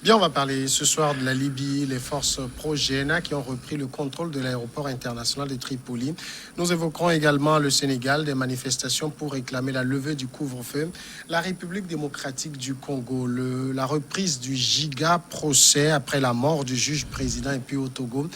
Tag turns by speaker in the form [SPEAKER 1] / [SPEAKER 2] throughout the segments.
[SPEAKER 1] Bien, on va parler ce soir de la Libye, les forces pro-GNA qui ont repris le contrôle de l'aéroport international de Tripoli. Nous évoquerons également le Sénégal, des manifestations pour réclamer la levée du couvre-feu, la République démocratique du Congo, la reprise du giga-procès après la mort du juge président et puis au Togo,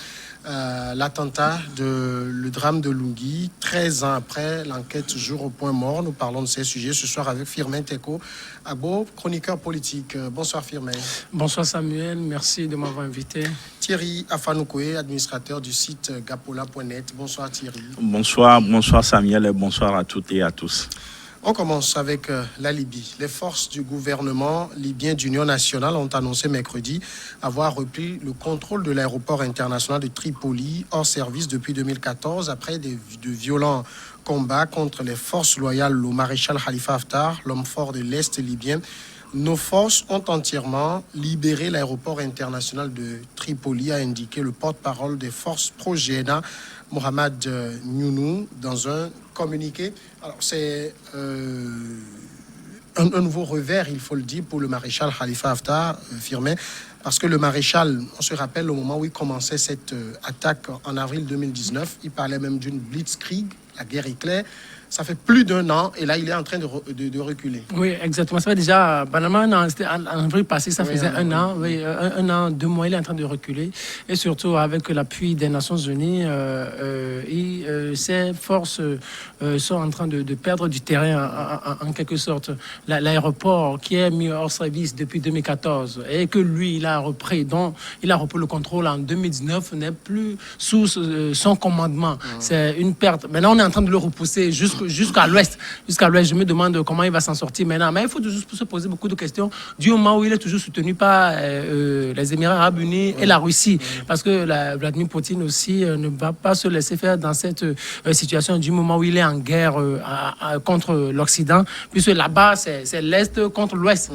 [SPEAKER 1] l'attentat, le drame de Lungui, 13 ans après, l'enquête toujours au point mort. Nous parlons de ces sujets ce soir avec Firmin Teko Agbo, chroniqueur politique. Bonsoir Firmin.
[SPEAKER 2] Bonsoir Samuel, merci de m'avoir invité.
[SPEAKER 1] Thierry Afanoukoé, administrateur du site gapola.net. Bonsoir Thierry.
[SPEAKER 3] Bonsoir Samuel et bonsoir à toutes et à tous.
[SPEAKER 1] On commence avec la Libye. Les forces du gouvernement libyen d'Union nationale ont annoncé mercredi avoir repris le contrôle de l'aéroport international de Tripoli hors service depuis 2014 après de violents combats contre les forces loyales au maréchal Khalifa Haftar, l'homme fort de l'Est libyen. Nos forces ont entièrement libéré l'aéroport international de Tripoli, a indiqué le porte-parole des forces pro-GNA, Mohamed Nyounou, dans un communiqué. Alors, c'est un nouveau revers, il faut le dire, pour le maréchal Khalifa Haftar, Firmin, parce que le maréchal, on se rappelle au moment où il commençait cette attaque en avril 2019, il parlait même d'une blitzkrieg, la guerre éclair. Ça fait plus d'1 an et là, il est en train de reculer.
[SPEAKER 2] Oui, exactement. Ça fait déjà, banalement, c'était en avril passé, ça faisait 1 an. Oui, 1 an, 2 mois, il est en train de reculer. Et surtout, avec l'appui des Nations Unies, ces forces sont en train de perdre du terrain, en quelque sorte. L'aéroport qui est mis hors service depuis 2014 et que lui, il a repris, dont il a repris le contrôle en 2019, n'est plus sous son commandement. C'est une perte. Maintenant, on est en train de le repousser jusqu'à l'ouest. Je me demande comment il va s'en sortir maintenant. Mais il faut toujours se poser beaucoup de questions du moment où il est toujours soutenu par les Émirats Arabes Unis et la Russie. Parce que Vladimir Poutine aussi ne va pas se laisser faire dans cette situation du moment où il est en guerre contre l'Occident. Puisque là-bas, c'est l'Est contre l'Ouest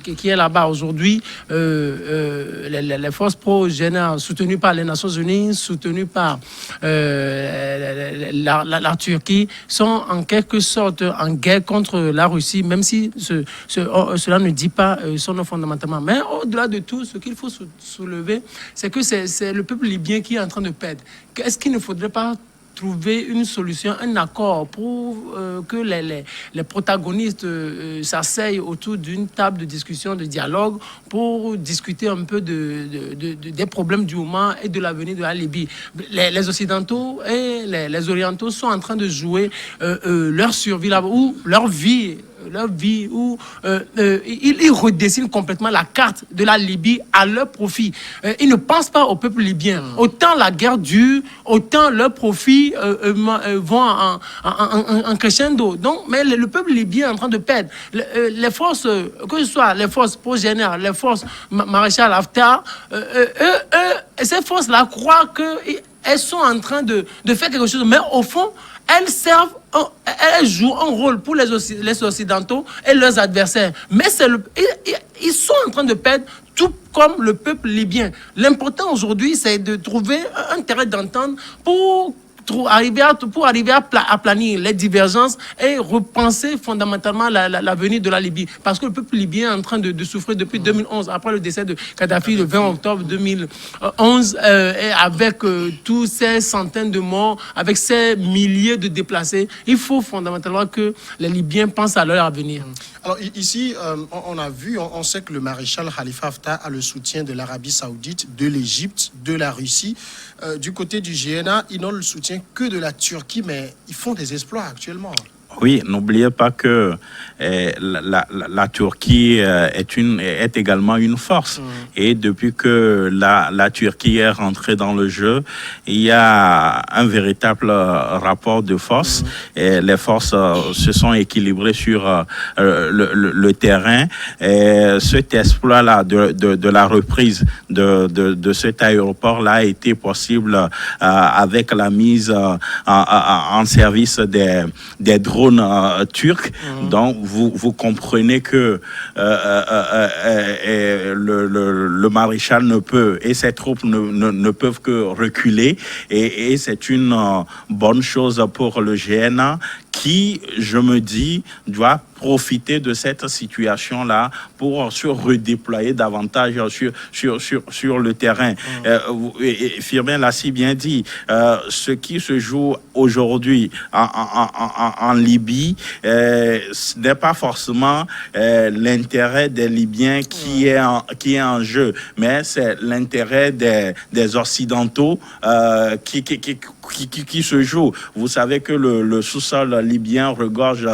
[SPEAKER 2] qui est là-bas. Aujourd'hui, les forces pro-GNA soutenues par les Nations Unies, soutenues par la Turquie, sont en quelque sorte en guerre contre la Russie, même si cela ne dit pas son nom fondamentalement. Mais au-delà de tout, ce qu'il faut soulever, c'est que c'est le peuple libyen qui est en train de perdre. Est-ce qu'il ne faudrait pas trouver une solution, un accord pour que les protagonistes s'asseyent autour d'une table de discussion, de dialogue, pour discuter un peu des problèmes du moment et de l'avenir de la Libye. Les Occidentaux et les Orientaux sont en train de jouer leur survie là-bas, ou leur vie, où ils redessinent complètement la carte de la Libye à leur profit. Ils ne pensent pas au peuple libyen. Autant la guerre dure, autant leurs profits vont en crescendo. Donc, mais le peuple libyen est en train de perdre. Les forces, que ce soit les forces pro-GNA, les forces maréchal Haftar, ces forces-là croient qu'elles sont en train de faire quelque chose. Mais au fond, elles jouent un rôle pour les Occidentaux et leurs adversaires. Mais ils sont en train de perdre, tout comme le peuple libyen. L'important aujourd'hui, c'est de trouver un terrain d'entente pour arriver à planir les divergences et repenser fondamentalement l'avenir de la Libye. Parce que le peuple libyen est en train de souffrir depuis 2011, après le décès de Kadhafi le 20 octobre 2011, et avec tous ces centaines de morts, avec ces milliers de déplacés. Il faut fondamentalement que les Libyens pensent à leur avenir.
[SPEAKER 1] Alors ici, on a vu, on sait que le maréchal Khalifa Haftar a le soutien de l'Arabie Saoudite, de l'Égypte, de la Russie. Du côté du GNA, ils n'ont le soutien que de la Turquie, mais ils font des exploits actuellement.
[SPEAKER 3] Oui, n'oubliez pas que la Turquie est également une force. Et depuis que la Turquie est rentrée dans le jeu, il y a un véritable rapport de force. Et les forces se sont équilibrées sur le terrain. Et cet exploit-là de la reprise de cet aéroport-là a été possible avec la mise en service des drones turcs. Donc vous comprenez que le maréchal ne peut et ses troupes ne peuvent que reculer et c'est une bonne chose pour le GNA qui, je me dis, doit profiter de cette situation-là pour se redéployer davantage sur le terrain. Firmin l'a si bien dit, ce qui se joue aujourd'hui en Libye ce n'est pas forcément l'intérêt des Libyens qui est en jeu, mais c'est l'intérêt des Occidentaux qui se joue. Vous savez que le sous-sol libyen regorge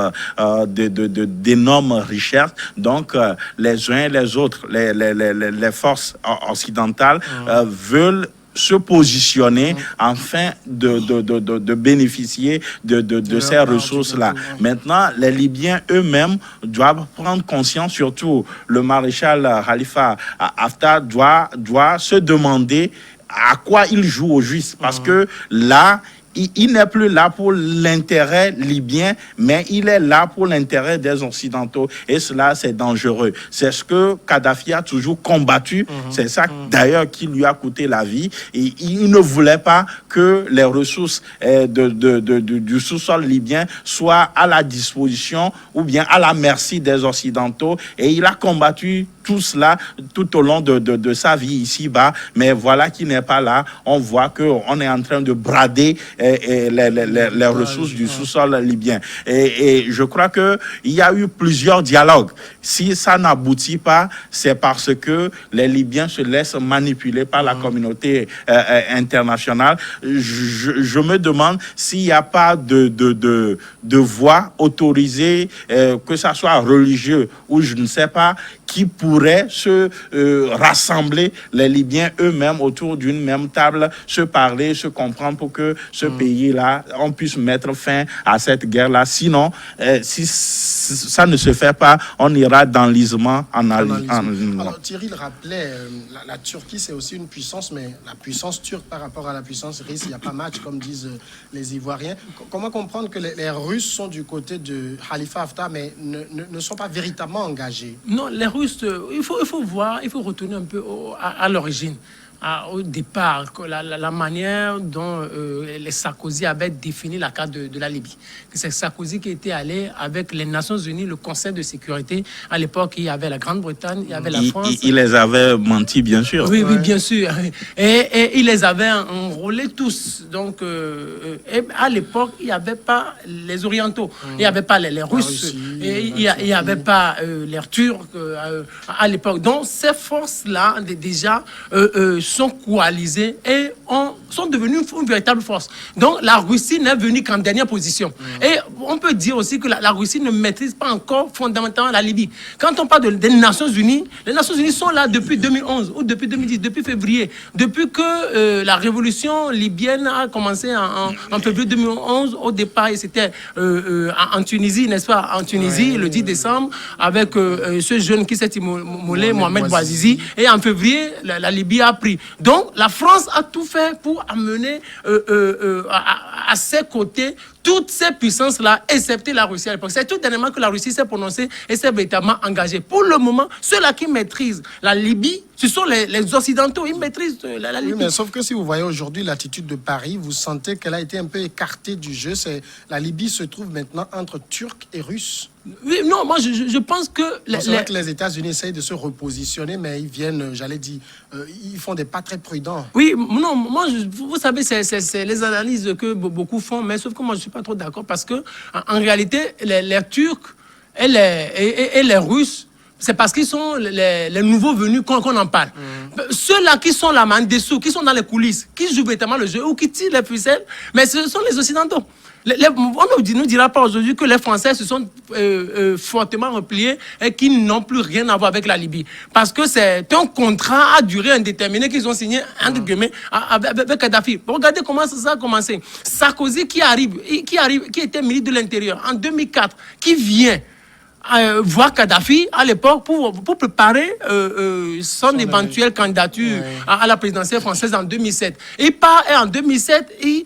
[SPEAKER 3] d'énormes richesses. Donc, les uns et les autres, les forces occidentales veulent se positionner afin de bénéficier de ces ressources-là. Maintenant, les Libyens eux-mêmes doivent prendre conscience, surtout le maréchal Khalifa Haftar doit se demander à quoi il joue au juste, parce que là, il n'est plus là pour l'intérêt libyen, mais il est là pour l'intérêt des Occidentaux. Et cela, c'est dangereux. C'est ce que Kadhafi a toujours combattu. C'est ça, d'ailleurs, qui lui a coûté la vie. Et il ne voulait pas que les ressources du sous-sol libyen soient à la disposition ou bien à la merci des Occidentaux. Et il a combattu tout cela tout au long de sa vie ici-bas. Mais voilà qu'il n'est pas là. On voit qu'on est en train de brader les ressources du sous-sol libyen. Et je crois qu'il y a eu plusieurs dialogues. Si ça n'aboutit pas, c'est parce que les Libyens se laissent manipuler par la communauté internationale. Je me demande s'il n'y a pas de voix autorisée, que ça soit religieux ou je ne sais pas, qui pourrait se rassembler les Libyens eux-mêmes autour d'une même table, se parler, se comprendre pour que ce pays-là, on puisse mettre fin à cette guerre-là. Sinon, si ça ne se fait pas, on ira dans l'isement
[SPEAKER 1] Alors Thierry le rappelait, la Turquie c'est aussi une puissance, mais la puissance turque par rapport à la puissance russe, il n'y a pas match comme disent les Ivoiriens. Comment comprendre que les Russes sont du côté de Khalifa Haftar, mais ne sont pas véritablement engagés?
[SPEAKER 2] Non, les Russes, il faut voir, il faut retourner un peu à l'origine. Au départ, la manière dont les Sarkozy avaient défini la carte de la Libye. C'est Sarkozy qui était allé avec les Nations Unies, le Conseil de sécurité. À l'époque, il y avait la Grande-Bretagne, il y avait la France.
[SPEAKER 3] Il les avait menti, bien sûr.
[SPEAKER 2] Oui, oui, bien sûr. Et il les avait enrôlés tous. Donc, à l'époque, il n'y avait pas les Orientaux, il n'y avait pas les Russes, il n'y avait pas les Turcs à l'époque. Donc, ces forces-là, déjà, sont coalisés et sont devenus une véritable force. Donc la Russie n'est venue qu'en dernière position. Et on peut dire aussi que la Russie ne maîtrise pas encore fondamentalement la Libye. Quand on parle des Nations Unies, les Nations Unies sont là depuis 2011 ou depuis 2010, depuis février. Depuis que la révolution libyenne a commencé en février 2011, au départ, c'était en Tunisie, n'est-ce pas? En Tunisie, le 10 décembre, avec ce jeune qui s'est immolé, Mohamed Bouazizi. Et en février, la Libye a pris. Donc, la France a tout fait pour amener à ses côtés toutes ces puissances-là, excepté la Russie à l'époque. C'est tout dernièrement que la Russie s'est prononcée et s'est véritablement engagée. Pour le moment, ceux-là qui maîtrisent la Libye, ce sont les Occidentaux. Ils maîtrisent la Libye.
[SPEAKER 1] Oui, mais sauf que si vous voyez aujourd'hui l'attitude de Paris, vous sentez qu'elle a été un peu écartée du jeu. La Libye se trouve maintenant entre Turcs et Russes.
[SPEAKER 2] Oui, non, moi je pense que...
[SPEAKER 1] C'est vrai que les États-Unis essayent de se repositionner, mais ils viennent, j'allais dire, ils font des pas très prudents.
[SPEAKER 2] Oui, non, moi, vous savez, c'est les analyses que beaucoup font, mais sauf que moi je ne suis pas trop d'accord parce que, en réalité, les Turcs et les Russes, c'est parce qu'ils sont les nouveaux venus qu'on en parle. Ceux-là qui sont là, en dessous, qui sont dans les coulisses, qui jouent véritablement le jeu ou qui tirent les ficelles, mais ce sont les Occidentaux. On ne nous dira pas aujourd'hui que les Français se sont fortement repliés et qu'ils n'ont plus rien à voir avec la Libye. Parce que c'est un contrat à durée indéterminée qu'ils ont signé entre guillemets avec Kadhafi. Regardez comment ça a commencé. Sarkozy qui était ministre de l'Intérieur en 2004, qui vient voir Kadhafi à l'époque pour préparer son éventuelle candidature à la présidentielle française en 2007. Il part et en 2007, il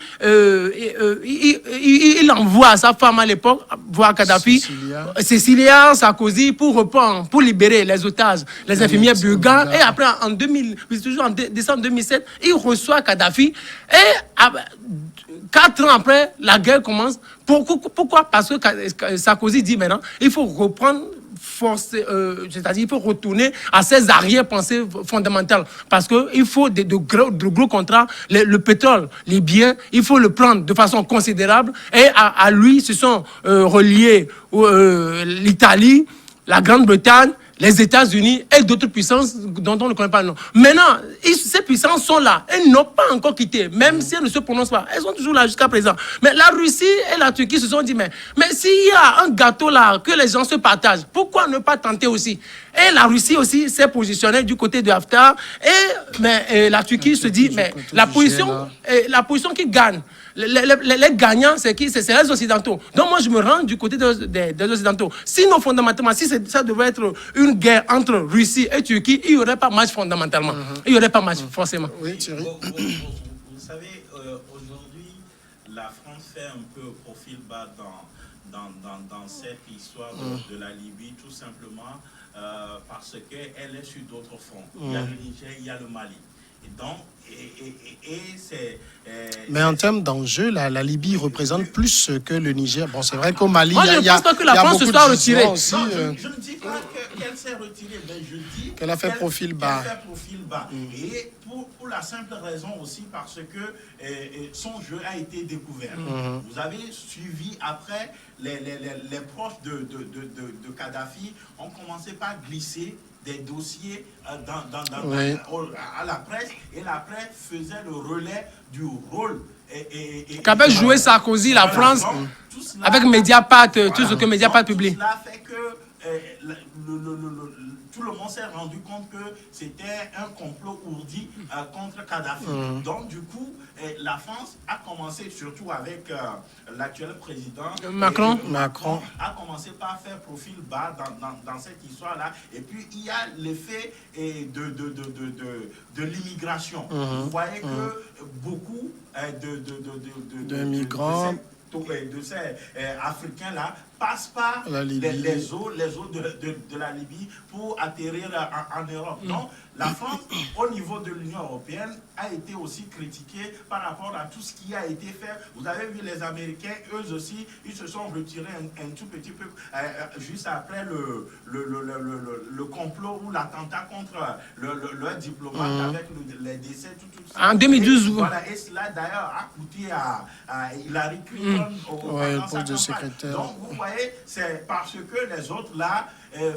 [SPEAKER 2] envoie sa femme à l'époque voir Kadhafi, Cécilia Sarkozy, pour reprendre, pour libérer les otages, les infirmières bulgares. Et après, toujours en décembre 2007, il reçoit Kadhafi. Et 4 ans après, la guerre commence. Pourquoi? Parce que Sarkozy dit maintenant, il faut reprendre c'est-à-dire il faut retourner à ses arrière-pensées fondamentales. Parce qu'il faut de gros contrats, le pétrole, les biens, il faut le prendre de façon considérable. Et à lui se sont reliés l'Italie, la Grande-Bretagne, les États-Unis et d'autres puissances dont on ne connaît pas le nom. Maintenant, ces puissances sont là. Elles n'ont pas encore quitté, même si elles ne se prononcent pas. Elles sont toujours là jusqu'à présent. Mais la Russie et la Turquie se sont dit, mais s'il y a un gâteau là, que les gens se partagent, pourquoi ne pas tenter aussi? Et la Russie aussi s'est positionnée du côté de Haftar. Mais la Turquie se dit, mais la position qui gagne, les gagnants, c'est qui? C'est les Occidentaux. Donc moi, je me rends du côté des Occidentaux. Sinon, fondamentalement, si ça devait être une guerre entre Russie et Turquie, il n'y aurait pas match fondamentalement. Il n'y aurait pas match, forcément.
[SPEAKER 1] Oui, Thierry.
[SPEAKER 3] Vous savez, aujourd'hui, la France fait un peu profil bas dans cette histoire de la Libye, tout simplement parce qu'elle est sur d'autres fronts. Il y a le Niger, il y a le Mali. Et donc,
[SPEAKER 1] mais en termes d'enjeux, la Libye représente plus que le Niger. Bon, c'est vrai qu'au Mali,
[SPEAKER 2] moi, je ne pense pas que la France se soit retirée.
[SPEAKER 3] Aussi, non, je ne dis pas qu'elle s'est retirée, mais je dis
[SPEAKER 1] qu'elle a fait profil bas.
[SPEAKER 3] Et pour la simple raison aussi parce que son jeu a été découvert. Vous avez suivi après, les proches de Kadhafi ont commencé par glisser des dossiers à la presse, et la presse faisait le relais du rôle
[SPEAKER 2] qu'avait joué Sarkozy, la France, avec Mediapart, tout ce que Mediapart publie.
[SPEAKER 3] Cela fait que tout le monde s'est rendu compte que c'était un complot ourdi contre Kadhafi. Donc, du coup, la France a commencé, surtout avec l'actuel président
[SPEAKER 2] Macron,
[SPEAKER 3] a commencé par faire profil bas dans cette histoire-là. Et puis, il y a l'effet de l'immigration. Vous voyez que beaucoup
[SPEAKER 1] de migrants
[SPEAKER 3] de ces Africains-là passent par les eaux de la Libye pour atterrir en Europe. Donc, la France, au niveau de l'Union européenne, a été aussi critiquée par rapport à tout ce qui a été fait. Vous avez vu les Américains, eux aussi, ils se sont retirés un tout petit peu juste après le complot ou l'attentat contre leur diplomate avec les décès.
[SPEAKER 2] En 2012.
[SPEAKER 3] Voilà, et cela d'ailleurs a coûté à Hillary Clinton
[SPEAKER 1] au poste de secrétaire.
[SPEAKER 3] Donc, vous voyez, c'est parce que les autres là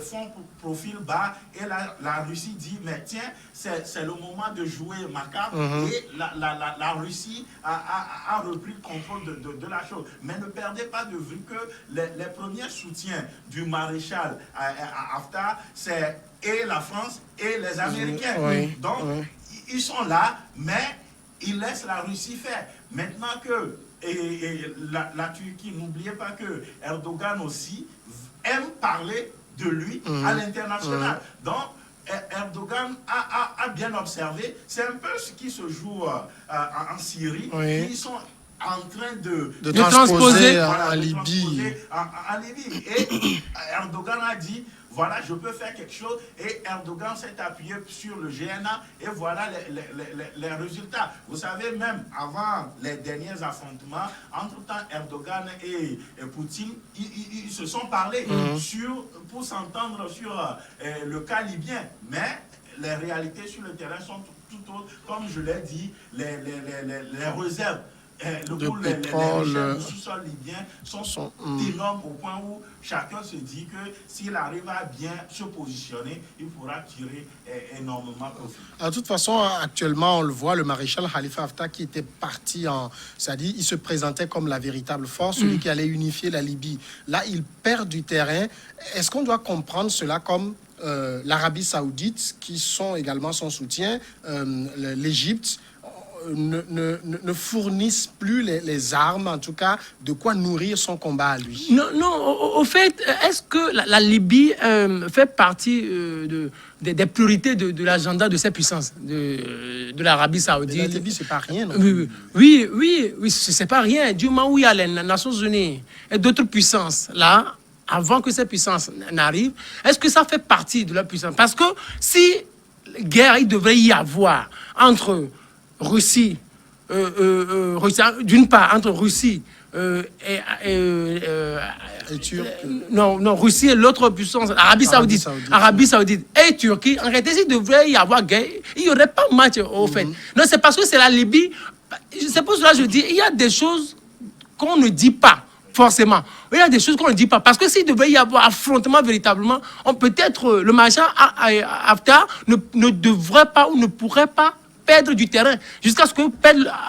[SPEAKER 3] font profil bas et la Russie dit, mais tiens, c'est le moment de jouer ma carte, et la Russie a repris le contrôle de la chose. Mais ne perdez pas de vue que les premiers soutiens du maréchal Haftar, c'est et la France et les Américains. Donc, ils sont là, mais ils laissent la Russie faire. Maintenant que la Turquie, n'oubliez pas que Erdogan aussi aime parler de lui à l'international. Donc, Erdogan a bien observé, c'est un peu ce qui se joue en Syrie. Ils sont en train de
[SPEAKER 1] transposer
[SPEAKER 3] en
[SPEAKER 1] Libye.
[SPEAKER 3] Et Erdogan a dit, voilà, je peux faire quelque chose. Et Erdogan s'est appuyé sur le GNA et voilà les résultats. Vous savez, même avant les derniers affrontements, entre-temps, Erdogan et Poutine, ils se sont parlé pour s'entendre sur le cas libyen. Mais les réalités sur le terrain sont tout autres. Comme je l'ai dit, les réserves
[SPEAKER 1] de pétrole,
[SPEAKER 3] les sous-sols libyens sont énormes au point où chacun se dit que s'il arrive à bien se positionner, il pourra tirer énormément profit.
[SPEAKER 1] De toute façon, actuellement, on le voit, le maréchal Khalifa Haftar qui était parti c'est-à-dire, il se présentait comme la véritable force, celui qui allait unifier la Libye. Là, il perd du terrain. Est-ce qu'on doit comprendre cela comme l'Arabie Saoudite, qui sont également son soutien, l'Égypte? ne fournisse plus les armes, en tout cas, de quoi nourrir son combat à lui.
[SPEAKER 2] Non, au fait, est-ce que la Libye fait partie des priorités de l'agenda de ces puissances, de l'Arabie Saoudite?
[SPEAKER 1] Mais la Libye, c'est pas rien. Non?
[SPEAKER 2] Oui, c'est pas rien. Du moment où il y a les Nations Unies et d'autres puissances, là, avant que ces puissances n'arrivent, est-ce que ça fait partie de la puissance? Parce que si guerre, il devrait y avoir entre Russie, d'une part, entre Russie
[SPEAKER 1] Et Turquie.
[SPEAKER 2] non, Russie et l'autre puissance, Arabie Saoudite et Turquie, en réalité, s'il devrait y avoir guerre, il n'y aurait pas de match au fait. Non, c'est parce que c'est la Libye. C'est pour cela que je dis, il y a des choses qu'on ne dit pas. Forcément. Il y a des choses qu'on ne dit pas. Parce que s'il devait y avoir affrontement véritablement, peut-être le maréchal Haftar ne devrait pas ou ne pourrait pas perdre du terrain jusqu'à ce que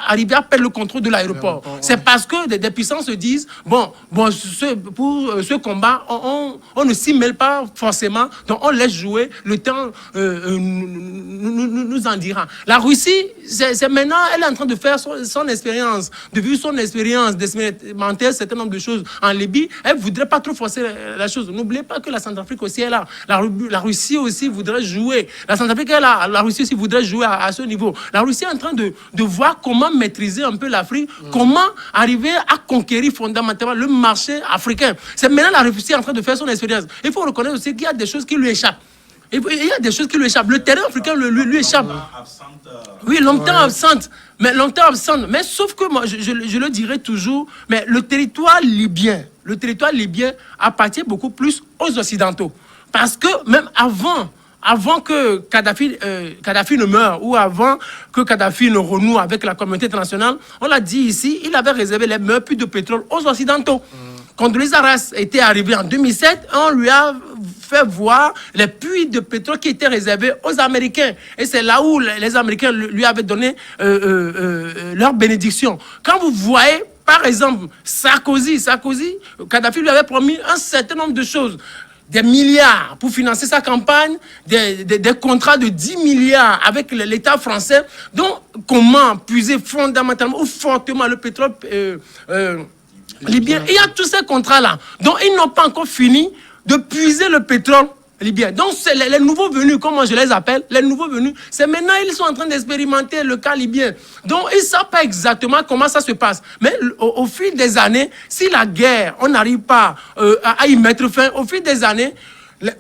[SPEAKER 2] arrive à perdre le contrôle de l'aéroport. C'est parce que des puissances se disent pour ce combat, on ne s'y mêle pas forcément, donc on laisse jouer, le temps nous en dira. La Russie, c'est maintenant, elle est en train de faire son expérience, de vivre son expérience, d'expérimenter un certain nombre de choses en Libye. Elle ne voudrait pas trop forcer la chose. N'oubliez pas que la Centrafrique aussi est là. La Russie aussi voudrait jouer. La Centrafrique est là. La Russie aussi voudrait jouer à ce niveau. La Russie est en train de voir comment maîtriser un peu l'Afrique, comment arriver à conquérir fondamentalement le marché africain. C'est maintenant la Russie en train de faire son expérience. Il faut reconnaître aussi qu'il y a des choses qui lui échappent. Il y a des choses qui lui échappent. Le terrain africain lui échappe. Oui, longtemps absente. Mais sauf que moi, je le dirais toujours, mais le territoire libyen appartient beaucoup plus aux Occidentaux. Parce que même avant que Kadhafi ne meure ou avant que Kadhafi ne renoue avec la communauté internationale, on l'a dit ici, il avait réservé les meilleurs puits de pétrole aux Occidentaux. Quand Condoleezza Rice était arrivé en 2007, on lui a fait voir les puits de pétrole qui étaient réservés aux Américains. Et c'est là où les Américains lui avaient donné leur bénédiction. Quand vous voyez, par exemple, Sarkozy, Kadhafi lui avait promis un certain nombre de choses. Des milliards pour financer sa campagne, des contrats de 10 milliards avec l'État français. Donc, comment puiser fondamentalement ou fortement le pétrole libyen? Il y a tous ces contrats-là. Donc, ils n'ont pas encore fini de puiser le pétrole libyen. Donc, c'est les nouveaux venus, comment je les appelle, les nouveaux venus, c'est maintenant ils sont en train d'expérimenter le cas libyen. Donc, ils ne savent pas exactement comment ça se passe. Mais au fil des années, si la guerre, on n'arrive pas à y mettre fin, au fil des années,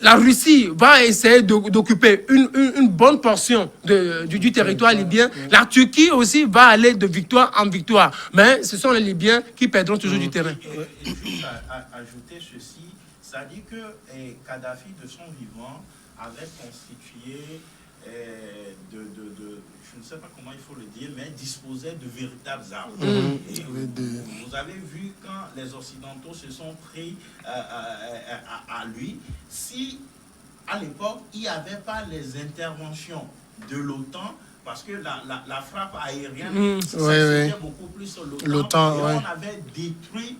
[SPEAKER 2] la Russie va essayer d'occuper une bonne portion du territoire libyen. La Turquie aussi va aller de victoire en victoire. Mais ce sont les Libyens qui perdront toujours du terrain.
[SPEAKER 3] Et juste ajouter ceci, ça dit que Kadhafi, de son vivant, avait constitué je ne sais pas comment il faut le dire, mais disposait de véritables armes. Et vous avez vu quand les Occidentaux se sont pris à lui, si à l'époque il n'y avait pas les interventions de l'OTAN, parce que la frappe aérienne, c'était beaucoup plus l'OTAN. On avait détruit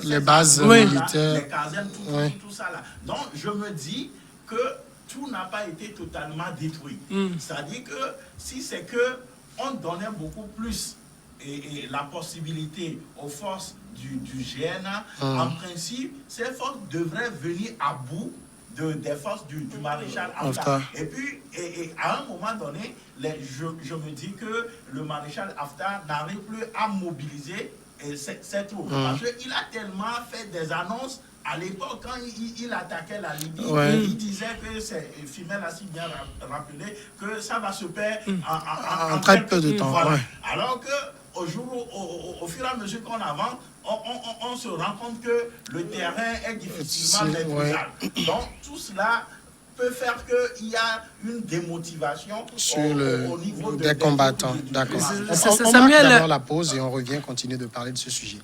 [SPEAKER 1] les bases militaires,
[SPEAKER 3] les casernes, tout ça là. Donc je me dis que tout n'a pas été totalement détruit. C'est-à-dire que si c'est que on donnait beaucoup plus et la possibilité aux forces du GNA, en principe, ces forces devraient venir à bout des forces du maréchal Haftar. Et puis, à un moment donné, je me dis que le maréchal Haftar n'arrive plus à mobiliser ses troupes. Parce qu'il a tellement fait des annonces. À l'époque, quand il attaquait la Libye, il disait que, Fimel a si bien rappelé, que ça va se perdre en très peu de temps. Voilà. Alors qu'au fur et à mesure qu'on avance, on se rend compte que le terrain est difficilement maîtrisable. Donc, tout cela peut faire qu'il y a une démotivation au niveau
[SPEAKER 1] des combattants. D'accord. On marque d'abord la pause et on revient continuer de parler de ce sujet.